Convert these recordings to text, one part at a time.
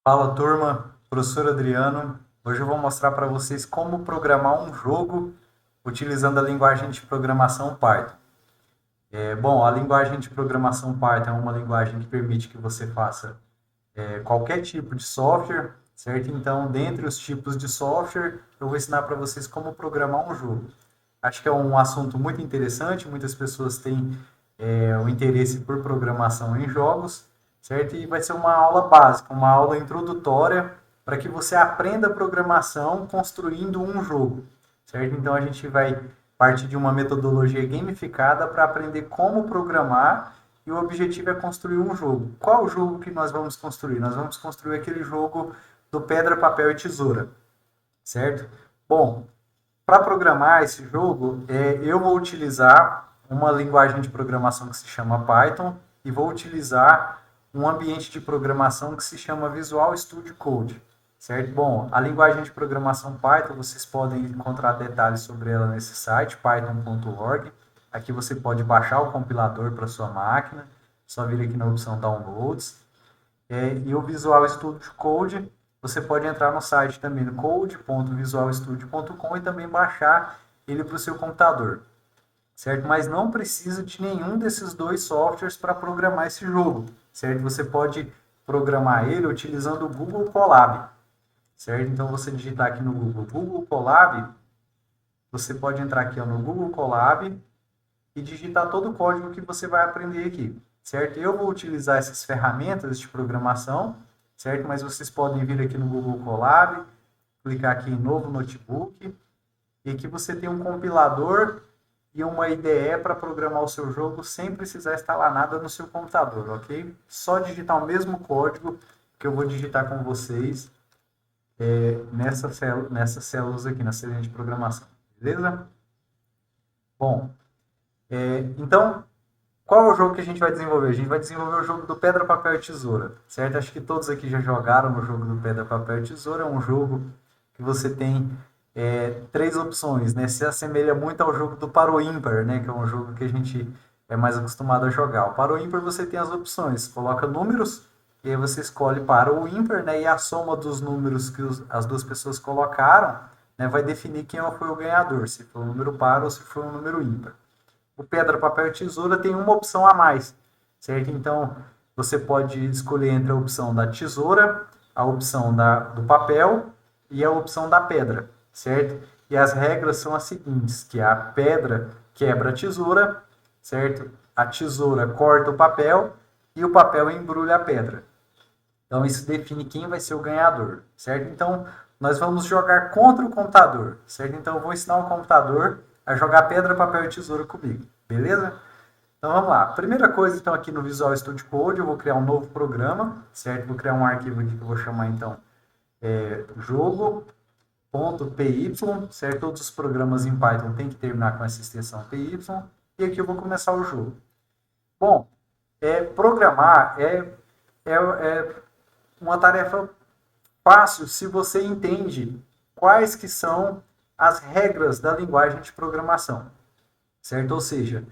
Fala turma, professor Adriano. Hoje eu vou mostrar para vocês como programar um jogo utilizando a linguagem de programação Python. Bom, a linguagem de programação Python é uma linguagem que permite que você faça qualquer tipo de software, certo? Então, dentre os tipos de software, eu vou ensinar para vocês como programar um jogo. Acho que é um assunto muito interessante, muitas pessoas têm o interesse por programação em jogos, certo? E vai ser uma aula básica, uma aula introdutória para que você aprenda programação construindo um jogo, certo? Então a gente vai partir de uma metodologia gamificada para aprender como programar e o objetivo é construir um jogo. Qual o jogo que nós vamos construir? Nós vamos construir aquele jogo do pedra, papel e tesoura, certo? Bom, para programar esse jogo, eu vou utilizar uma linguagem de programação que se chama Python e vou utilizar um ambiente de programação que se chama Visual Studio Code, certo? Bom, a linguagem de programação Python, vocês podem encontrar detalhes sobre ela nesse site, python.org. Aqui você pode baixar o compilador para sua máquina, só vir aqui na opção Downloads. E o Visual Studio Code, você pode entrar no site também no code.visualstudio.com e também baixar ele para o seu computador, certo? Mas não precisa de nenhum desses dois softwares para programar esse jogo, certo? Você pode programar ele utilizando o Google Colab, certo? Então você digitar aqui no Google Colab, você pode entrar aqui no Google Colab e digitar todo o código que você vai aprender aqui, certo? Eu vou utilizar essas ferramentas de programação, certo? Mas vocês podem vir aqui no Google Colab, clicar aqui em Novo Notebook, e aqui você tem um compilador e uma IDE para programar o seu jogo sem precisar instalar nada no seu computador, ok? Só digitar o mesmo código que eu vou digitar com vocês nessas células aqui, na célula de programação, beleza? Bom, então, qual é o jogo que a gente vai desenvolver? A gente vai desenvolver o jogo do Pedra, Papel e Tesoura, certo? Acho que todos aqui já jogaram no jogo do Pedra, Papel e Tesoura. É um jogo que você tem três opções, né? Se assemelha muito ao jogo do Paro Ímpar, né? Que é um jogo que a gente é mais acostumado a jogar. O Paro Ímpar você tem as opções, coloca números e aí você escolhe para o ímpar, né? E a soma dos números que as duas pessoas colocaram, né, vai definir quem foi o ganhador, se foi um número par ou se foi um número ímpar. O pedra, papel e tesoura tem uma opção a mais, certo? Então, você pode escolher entre a opção da tesoura, a opção do papel e a opção da pedra, certo? E as regras são as seguintes, que a pedra quebra a tesoura, certo? A tesoura corta o papel e o papel embrulha a pedra. Então, isso define quem vai ser o ganhador, certo? Então, nós vamos jogar contra o computador, certo? Então, eu vou ensinar o computador a jogar pedra, papel e tesoura comigo, beleza? Então, vamos lá. Primeira coisa, então, aqui no Visual Studio Code, eu vou criar um novo programa, certo? Vou criar um arquivo aqui que eu vou chamar, então, jogo.py, certo? Todos os programas em Python têm que terminar com essa extensão py. E aqui eu vou começar o jogo. Bom, programar é uma tarefa fácil se você entende quais que são as regras da linguagem de programação, certo? Ou seja,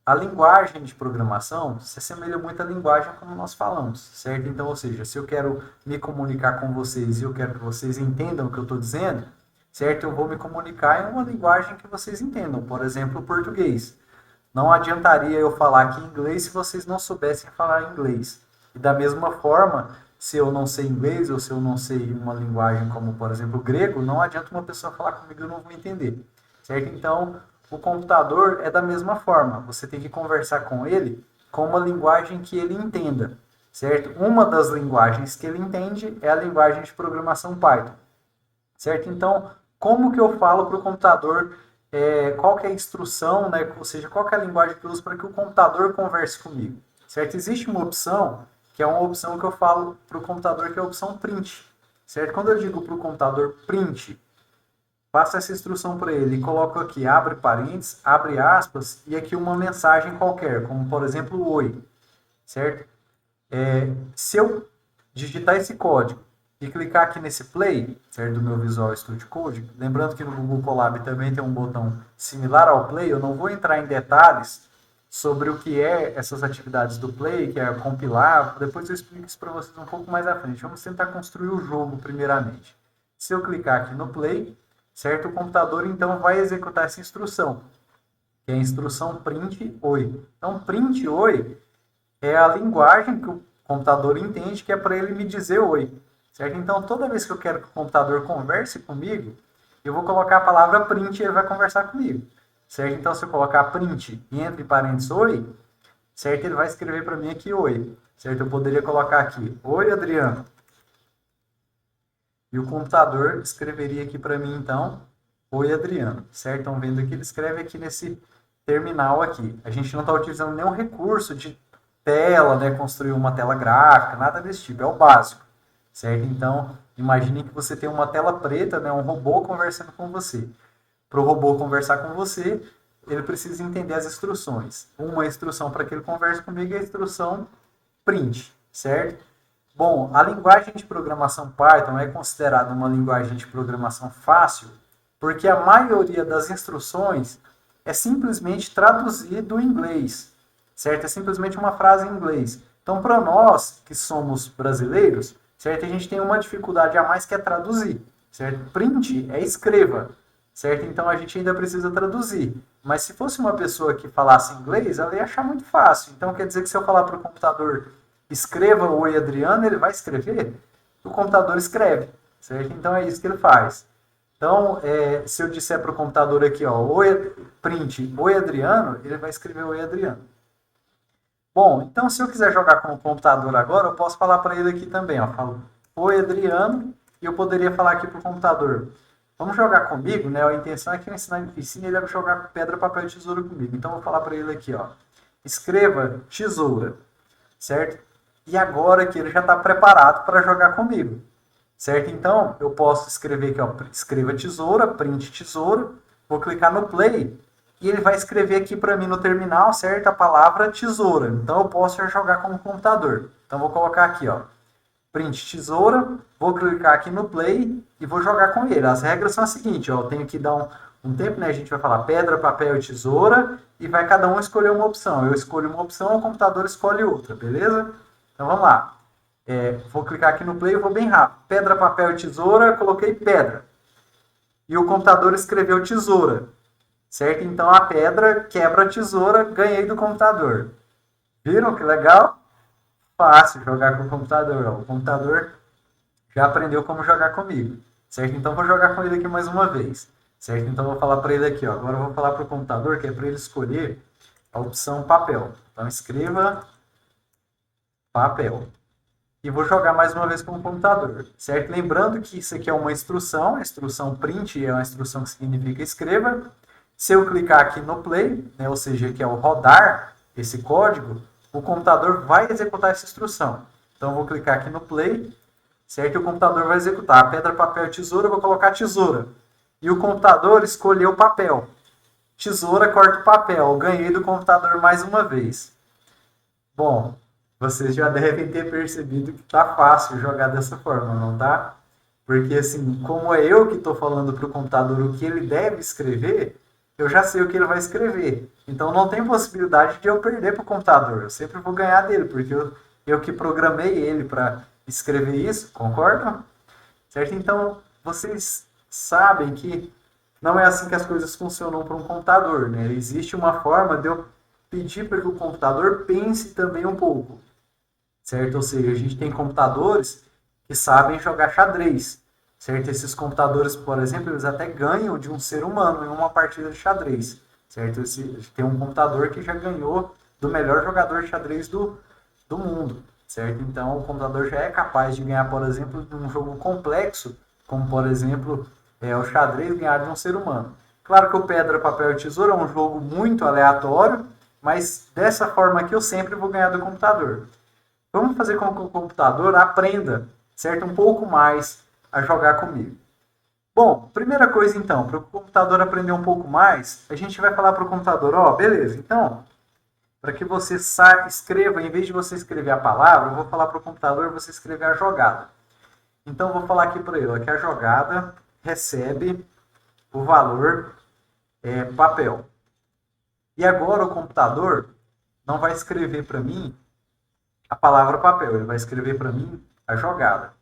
a linguagem de programação se assemelha muito à linguagem como nós falamos, certo? Então, ou seja, se eu quero me comunicar com vocês e eu quero que vocês entendam o que eu estou dizendo, certo? Eu vou me comunicar em uma linguagem que vocês entendam, por exemplo, o português. Não adiantaria eu falar aqui em inglês se vocês não soubessem falar inglês. E da mesma forma, se eu não sei inglês ou se eu não sei uma linguagem como, por exemplo, o grego, não adianta uma pessoa falar comigo e eu não vou entender. Certo? Então, o computador é da mesma forma. Você tem que conversar com ele com uma linguagem que ele entenda. Certo? Uma das linguagens que ele entende é a linguagem de programação Python. Certo? Então, como que eu falo para o computador qual que é a instrução, né? Ou seja, qual que é a linguagem que eu uso para que o computador converse comigo, certo? Existe uma opção, que é uma opção que eu falo para o computador, que é a opção print, certo? Quando eu digo para o computador print, passa essa instrução para ele e coloco aqui, abre parênteses, abre aspas, e aqui uma mensagem qualquer, como por exemplo, oi, certo? Se eu digitar esse código e clicar aqui nesse play, certo, do meu Visual Studio Code, lembrando que no Google Colab também tem um botão similar ao play, eu não vou entrar em detalhes sobre o que é essas atividades do Play, que é compilar. Depois eu explico isso para vocês um pouco mais à frente. Vamos tentar construir o jogo primeiramente. Se eu clicar aqui no Play, certo? O computador então vai executar essa instrução, que é a instrução print oi. Então, print oi é a linguagem que o computador entende que é para ele me dizer oi, certo? Então, toda vez que eu quero que o computador converse comigo, eu vou colocar a palavra print e ele vai conversar comigo, certo? Então, se eu colocar print e entre parênteses oi, certo? Ele vai escrever para mim aqui oi, certo? Eu poderia colocar aqui, oi, Adriano. E o computador escreveria aqui para mim, então, oi, Adriano, certo? Estão vendo aqui, ele escreve aqui nesse terminal aqui. A gente não está utilizando nenhum recurso de tela, né? Construir uma tela gráfica, nada desse tipo, é o básico, certo? Então, imagine que você tem uma tela preta, né? Um robô conversando com você. Para o robô conversar com você, ele precisa entender as instruções. Uma instrução para que ele converse comigo é a instrução print, certo? Bom, a linguagem de programação Python é considerada uma linguagem de programação fácil porque a maioria das instruções é simplesmente traduzir do inglês, certo? É simplesmente uma frase em inglês. Então, para nós que somos brasileiros, certo? A gente tem uma dificuldade a mais que é traduzir, certo? Print é escreva, certo? Então, a gente ainda precisa traduzir. Mas se fosse uma pessoa que falasse inglês, ela ia achar muito fácil. Então, quer dizer que se eu falar para o computador escreva oi Adriano, ele vai escrever? O computador escreve, certo? Então, é isso que ele faz. Então, se eu disser para o computador aqui, ó, oi, print, oi Adriano, ele vai escrever oi Adriano. Bom, então se eu quiser jogar com o computador agora, eu posso falar para ele aqui também, ó, falo oi Adriano, e eu poderia falar aqui para o computador, vamos jogar comigo, né? A intenção é que eu ensine ele a jogar pedra, papel e tesoura comigo. Então, eu vou falar para ele aqui, ó, escreva tesoura, certo? E agora que ele já está preparado para jogar comigo. Certo? Então, eu posso escrever aqui, ó, escreva tesoura, print tesoura, vou clicar no play e ele vai escrever aqui para mim no terminal, certo? A palavra tesoura. Então, eu posso já jogar com o computador. Então, vou colocar aqui, ó, print tesoura, vou clicar aqui no play e vou jogar com ele. As regras são as seguintes, ó, eu tenho que dar um tempo, né? A gente vai falar pedra, papel e tesoura e vai cada um escolher uma opção. Eu escolho uma opção, o computador escolhe outra, beleza? Então, vamos lá. Vou clicar aqui no play e vou bem rápido. Pedra, papel e tesoura, coloquei pedra. E o computador escreveu tesoura. Certo? Então a pedra quebra a tesoura, ganhei do computador. Viram que legal? Fácil jogar com o computador. Ó. O computador já aprendeu como jogar comigo. Certo? Então vou jogar com ele aqui mais uma vez. Certo? Então vou falar para ele aqui. Ó. Agora eu vou falar para o computador que é para ele escolher a opção papel. Então escreva papel. E vou jogar mais uma vez com o computador, certo? Lembrando que isso aqui é uma instrução, a instrução print é uma instrução que significa escreva. Se eu clicar aqui no play, né, ou seja, que é o rodar esse código, o computador vai executar essa instrução. Então, eu vou clicar aqui no play, certo? E o computador vai executar. Pedra, papel, tesoura, eu vou colocar tesoura. E o computador escolheu papel. Tesoura, corta o papel. Eu ganhei do computador mais uma vez. Bom, vocês já devem ter percebido que tá fácil jogar dessa forma, não tá? Porque assim, como é eu que estou falando para o computador o que ele deve escrever, eu já sei o que ele vai escrever. Então não tem possibilidade de eu perder para o computador. Eu sempre vou ganhar dele, porque eu que programei ele para escrever isso, concordam? Certo? Então, vocês sabem que não é assim que as coisas funcionam para um computador, né? Existe uma forma de eu pedir para que o computador pense também um pouco, certo? Ou seja, a gente tem computadores que sabem jogar xadrez, certo? Esses computadores, por exemplo, eles até ganham de um ser humano em uma partida de xadrez, certo? Tem um computador que já ganhou do melhor jogador de xadrez do mundo, certo? Então, o computador já é capaz de ganhar, por exemplo, de um jogo complexo, como, por exemplo, o xadrez ganhar de um ser humano. Claro que o pedra, papel e tesoura é um jogo muito aleatório, mas dessa forma aqui eu sempre vou ganhar do computador. Vamos fazer com que o computador aprenda, certo? Um pouco mais a jogar comigo. Bom, primeira coisa então, para o computador aprender um pouco mais, a gente vai falar para o computador, ó, beleza, então, para que você escreva, em vez de você escrever a palavra, eu vou falar para o computador você escrever a jogada. Então, eu vou falar aqui para ele, ó, que a jogada recebe o valor papel. E agora o computador não vai escrever para mim a palavra papel, ele vai escrever para mim a jogada.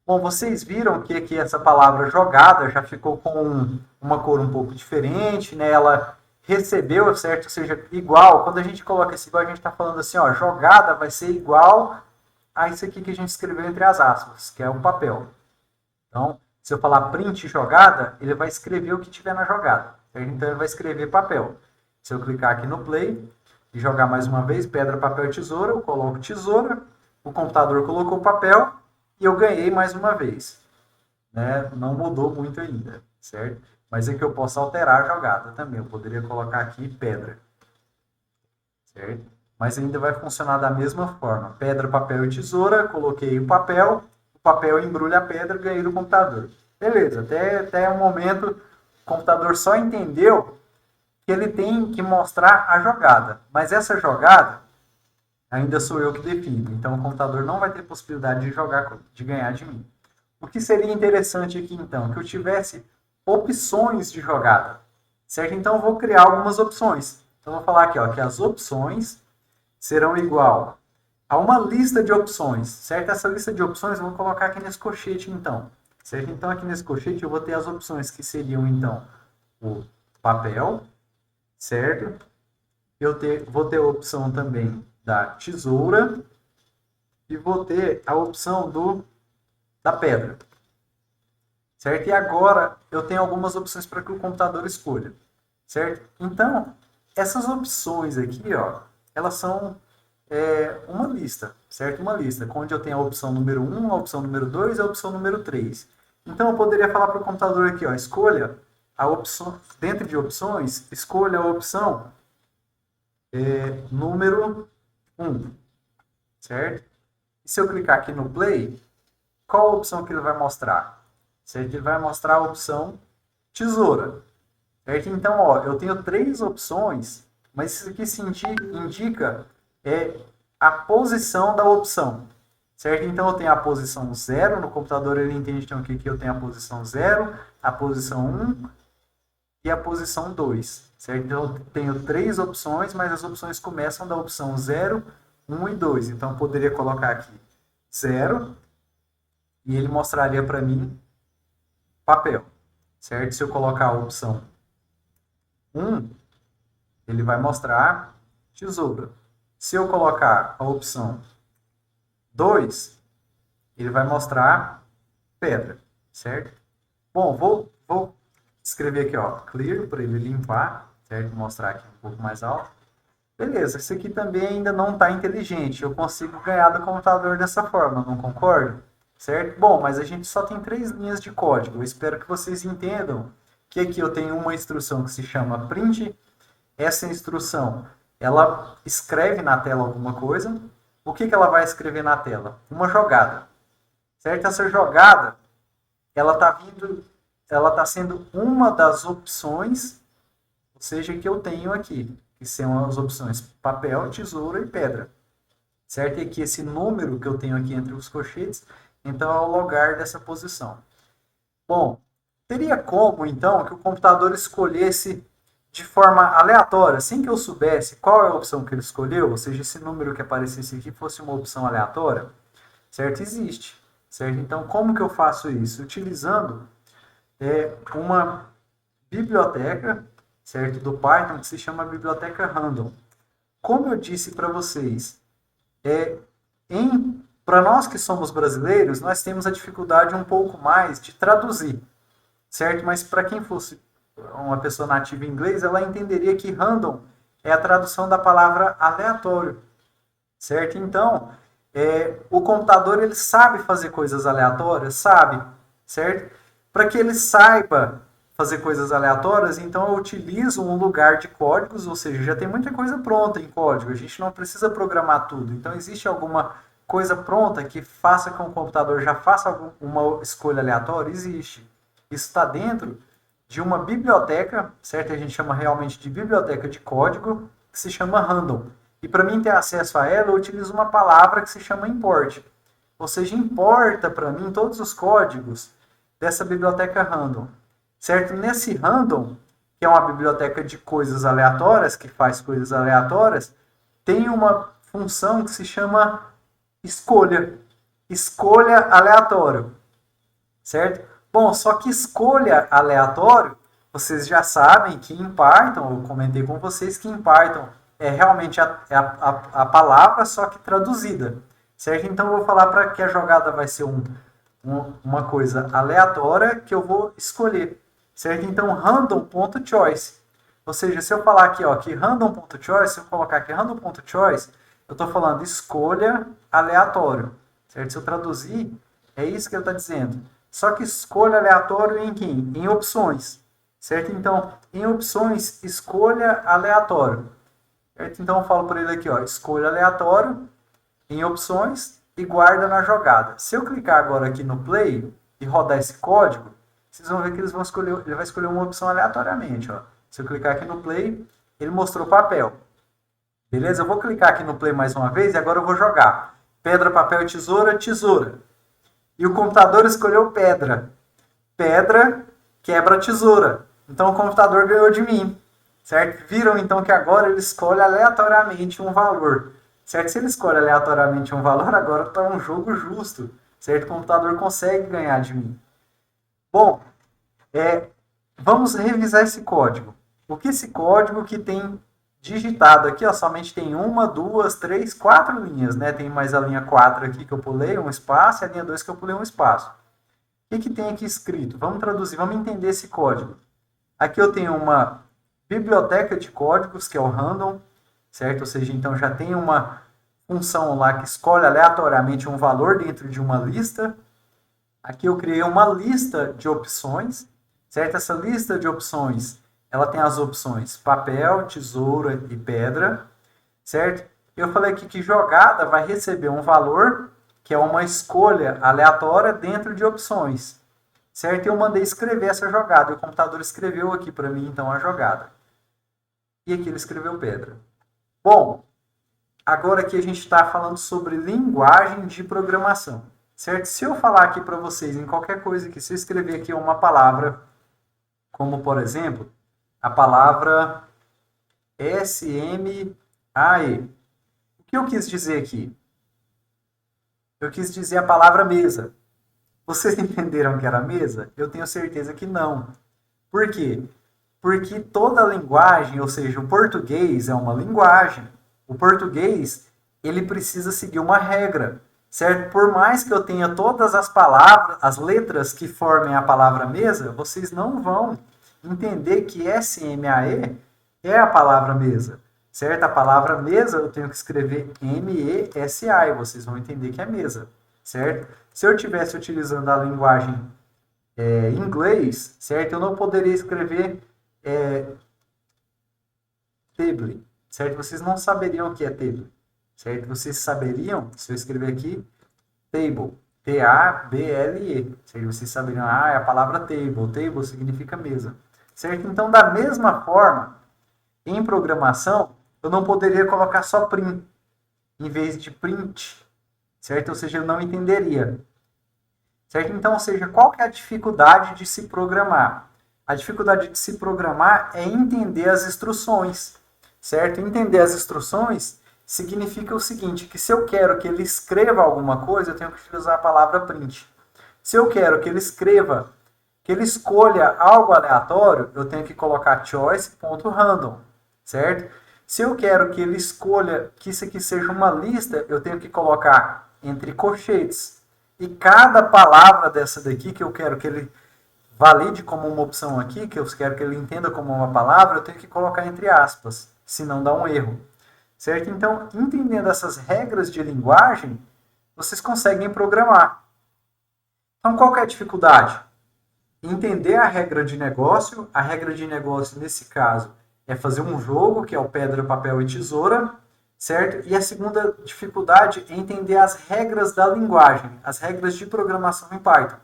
Bom, vocês viram que aqui essa palavra jogada já ficou com uma cor um pouco diferente, né? Ela recebeu, certo? Ou seja, igual. Quando a gente coloca esse igual, a gente está falando assim, ó, jogada vai ser igual a isso aqui que a gente escreveu entre as aspas, que é o papel. Então, se eu falar print jogada, ele vai escrever o que tiver na jogada. Certo? Então, ele vai escrever papel. Se eu clicar aqui no play e jogar mais uma vez, pedra, papel, tesoura, eu coloco tesoura, o computador colocou papel e eu ganhei mais uma vez. Né? Não mudou muito ainda, certo? Mas é que eu posso alterar a jogada também. Eu poderia colocar aqui pedra, certo? Mas ainda vai funcionar da mesma forma. Pedra, papel e tesoura, coloquei o papel embrulha a pedra, ganhei do computador. Beleza, até o momento o computador só entendeu que ele tem que mostrar a jogada. Mas essa jogada ainda sou eu que defino. Então o computador não vai ter possibilidade de jogar, de ganhar de mim. O que seria interessante aqui então? Que eu tivesse opções de jogada. Certo? Então eu vou criar algumas opções. Então eu vou falar aqui, ó, que as opções serão igual a uma lista de opções, certo? Essa lista de opções eu vou colocar aqui nesse colchete, então. Certo? Então, aqui nesse colchete eu vou ter as opções que seriam, então, o papel, certo? Vou ter a opção também da tesoura e vou ter a opção da pedra, certo? E agora eu tenho algumas opções para que o computador escolha, certo? Então, essas opções aqui, ó, elas são uma lista, certo? Uma lista, onde eu tenho a opção número 1, a opção número 2 e a opção número 3. Então, eu poderia falar para o computador aqui, ó, escolha a opção, dentro de opções, escolha a opção número 1, certo? E se eu clicar aqui no play, qual a opção que ele vai mostrar? Certo? Ele vai mostrar a opção tesoura, certo? Então, ó, eu tenho 3 opções, mas isso aqui se indica a posição da opção, certo? Então, eu tenho a posição 0, no computador ele entende então que aqui eu tenho a posição 0, a posição 1 e a posição 2, certo? Então, eu tenho 3 opções, mas as opções começam da opção 0, 1 e 2. Então, eu poderia colocar aqui 0 e ele mostraria para mim papel, certo? Se eu colocar a opção 1, ele vai mostrar tesoura. Se eu colocar a opção 2, ele vai mostrar pedra, certo? Bom, vou escrever aqui, ó, clear, para ele limpar, certo? Vou mostrar aqui um pouco mais alto. Beleza, isso aqui também ainda não está inteligente. Eu consigo ganhar do computador dessa forma, não concordo? Certo? Bom, mas a gente só tem 3 linhas de código. Eu espero que vocês entendam que aqui eu tenho uma instrução que se chama print. Essa instrução, ela escreve na tela alguma coisa. O que ela vai escrever na tela? Uma jogada. Certo? Essa jogada, ela está sendo uma das opções, ou seja, que eu tenho aqui, que são as opções papel, tesoura e pedra. Certo? E aqui esse número que eu tenho aqui entre os colchetes, então é o lugar dessa posição. Bom, teria como, então, que o computador escolhesse de forma aleatória, sem que eu soubesse qual é a opção que ele escolheu, ou seja, esse número que aparecesse aqui fosse uma opção aleatória, certo? Existe, certo? Então, como que eu faço isso? Utilizando uma biblioteca, certo, do Python, que se chama biblioteca random. Como eu disse para vocês, para nós que somos brasileiros, nós temos a dificuldade um pouco mais de traduzir, certo? Mas para quem fosse uma pessoa nativa em inglês, ela entenderia que random é a tradução da palavra aleatório, certo? Então, o computador ele sabe fazer coisas aleatórias, sabe, certo? Para que ele saiba fazer coisas aleatórias, então eu utilizo um lugar de códigos, ou seja, já tem muita coisa pronta em código, a gente não precisa programar tudo. Então, existe alguma coisa pronta que faça com que o computador já faça uma escolha aleatória? Existe. Isso está dentro de uma biblioteca, certo? A gente chama realmente de biblioteca de código, que se chama random. E para mim ter acesso a ela, eu utilizo uma palavra que se chama import. Ou seja, importa para mim todos os códigos dessa biblioteca random. Certo? Nesse random, que é uma biblioteca de coisas aleatórias, que faz coisas aleatórias, tem uma função que se chama escolha. Escolha aleatório, certo? Bom, só que escolha aleatório, vocês já sabem que em Python, eu comentei com vocês que em Python é realmente a palavra, só que traduzida, certo? Então eu vou falar para que a jogada vai ser uma coisa aleatória que eu vou escolher, certo? Então random.choice. Ou seja, se eu falar aqui, ó, que random.choice, se eu colocar aqui random.choice, eu estou falando escolha aleatório, certo? Se eu traduzir, é isso que ele está dizendo. Só que escolha aleatório em quem? Em opções, certo? Então, em opções, escolha aleatório, certo? Então, eu falo para ele aqui, ó, escolha aleatório em opções e guarda na jogada. Se eu clicar agora aqui no play e rodar esse código, vocês vão ver que ele vai escolher uma opção aleatoriamente, ó. Se eu clicar aqui no play, ele mostrou papel. Beleza? Eu vou clicar aqui no play mais uma vez e agora eu vou jogar. Pedra, papel, tesoura, tesoura. E o computador escolheu pedra. Pedra, quebra, tesoura. Então o computador ganhou de mim. Certo? Viram então que agora ele escolhe aleatoriamente um valor. Certo? Se ele escolhe aleatoriamente um valor, agora está um jogo justo. Certo? O computador consegue ganhar de mim. Bom, vamos revisar esse código. O que esse código que tem digitado aqui, ó, somente tem 1, 2, 3, 4 linhas, né? Tem mais a linha 4 aqui que eu pulei um espaço e a linha 2 que eu pulei um espaço. O que tem aqui escrito? Vamos traduzir, vamos entender esse código. Aqui eu tenho uma biblioteca de códigos, que é o random, certo? Ou seja, então já tem uma função lá que escolhe aleatoriamente um valor dentro de uma lista. Aqui eu criei uma lista de opções, certo? Essa lista de opções, ela tem as opções papel, tesoura e pedra, certo? Eu falei aqui que jogada vai receber um valor, que é uma escolha aleatória dentro de opções, certo? Eu mandei escrever essa jogada, e o computador escreveu aqui para mim, então, a jogada. E aqui ele escreveu pedra. Bom, agora aqui a gente está falando sobre linguagem de programação, certo? Se eu falar aqui para vocês em qualquer coisa que se eu escrever aqui uma palavra, como por exemplo, a palavra SMAE. O que eu quis dizer aqui? Eu quis dizer a palavra mesa. Vocês entenderam que era mesa? Eu tenho certeza que não. Por quê? Porque toda linguagem, ou seja, o português é uma linguagem. O português, ele precisa seguir uma regra, certo? Por mais que eu tenha todas as palavras, as letras que formem a palavra mesa, vocês não vão entender que SMAE é a palavra mesa, certo? A palavra mesa eu tenho que escrever MESA e vocês vão entender que é mesa, certo? Se eu estivesse utilizando a linguagem inglês, certo? Eu não poderia escrever table, certo? Vocês não saberiam o que é table, certo? Vocês saberiam, se eu escrever aqui, table, T-A-B-L-E, certo? Vocês saberiam, é a palavra table, table significa mesa, certo? Então, da mesma forma, em programação, eu não poderia colocar só print, em vez de print, certo? Ou seja, eu não entenderia, certo? Então, ou seja, qual que é a dificuldade de se programar? A dificuldade de se programar é entender as instruções, certo? Entender as instruções significa o seguinte, que se eu quero que ele escreva alguma coisa, eu tenho que utilizar a palavra print. Se eu quero que ele escreva, que ele escolha algo aleatório, eu tenho que colocar choice.random, certo? Se eu quero que ele escolha que isso aqui seja uma lista, eu tenho que colocar entre colchetes. E cada palavra dessa daqui que eu quero que ele valide como uma opção aqui, que eu quero que ele entenda como uma palavra, eu tenho que colocar entre aspas, senão dá um erro. Certo? Então, entendendo essas regras de linguagem, vocês conseguem programar. Então, qual que é a dificuldade? Entender a regra de negócio. A regra de negócio, nesse caso, é fazer um jogo, que é o pedra, papel e tesoura, certo? E a segunda dificuldade é entender as regras da linguagem, as regras de programação em Python,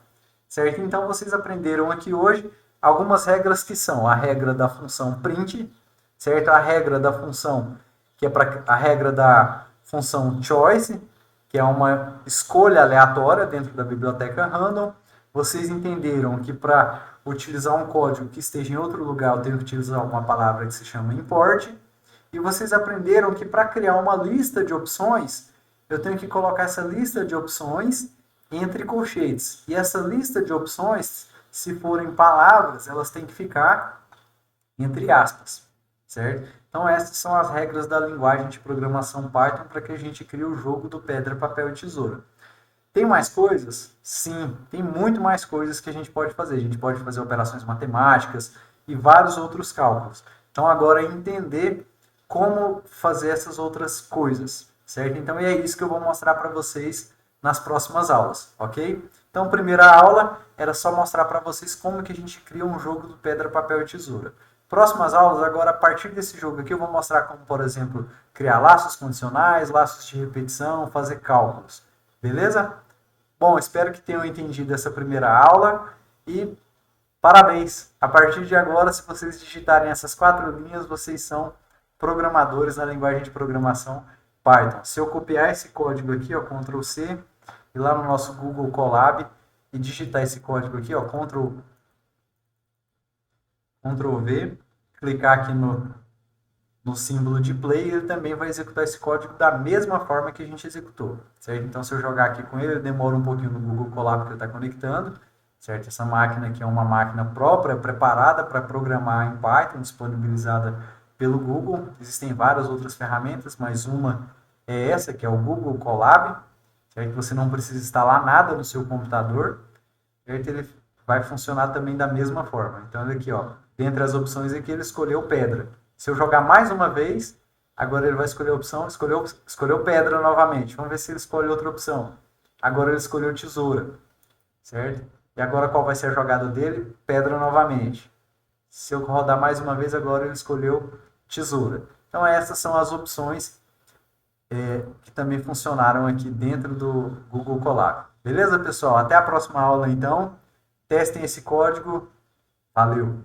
certo? Então, vocês aprenderam aqui hoje algumas regras que são a regra da função print, certo? A regra da função, que é a regra da função choice, que é uma escolha aleatória dentro da biblioteca random. Vocês entenderam que para utilizar um código que esteja em outro lugar, eu tenho que utilizar uma palavra que se chama import. E vocês aprenderam que para criar uma lista de opções, eu tenho que colocar essa lista de opções entre colchetes. E essa lista de opções, se forem palavras, elas têm que ficar entre aspas, certo? Então essas são as regras da linguagem de programação Python para que a gente crie o jogo do pedra, papel e tesoura. Tem mais coisas? Sim, tem muito mais coisas que a gente pode fazer. A gente pode fazer operações matemáticas e vários outros cálculos. Então agora é entender como fazer essas outras coisas, certo? Então é isso que eu vou mostrar para vocês nas próximas aulas, ok? Então, primeira aula era só mostrar para vocês como que a gente cria um jogo do pedra, papel e tesoura. Próximas aulas, agora a partir desse jogo aqui, eu vou mostrar como, por exemplo, criar laços condicionais, laços de repetição, fazer cálculos. Beleza? Bom, espero que tenham entendido essa primeira aula e parabéns! A partir de agora, se vocês digitarem essas 4 linhas, vocês são programadores na linguagem de programação Python. Se eu copiar esse código aqui, ó, Ctrl C, e lá no nosso Google Colab e digitar esse código aqui, ó, Ctrl V, clicar aqui no símbolo de play, ele também vai executar esse código da mesma forma que a gente executou, certo? Então, se eu jogar aqui com ele, demora um pouquinho no Google Colab que ele está conectando, certo? Essa máquina aqui é uma máquina própria, preparada para programar em Python, disponibilizada pelo Google. Existem várias outras ferramentas, mas uma é essa, que é o Google Colab, certo? Você não precisa instalar nada no seu computador, certo? Ele vai funcionar também da mesma forma. Então, olha aqui, ó, dentre as opções aqui, ele escolheu pedra. Se eu jogar mais uma vez, agora ele vai escolher a opção, escolheu pedra novamente. Vamos ver se ele escolhe outra opção. Agora ele escolheu tesoura, certo? E agora qual vai ser a jogada dele? Pedra novamente. Se eu rodar mais uma vez, agora ele escolheu tesoura. Então essas são as opções que também funcionaram aqui dentro do Google Colab. Beleza, pessoal? Até a próxima aula, então. Testem esse código. Valeu!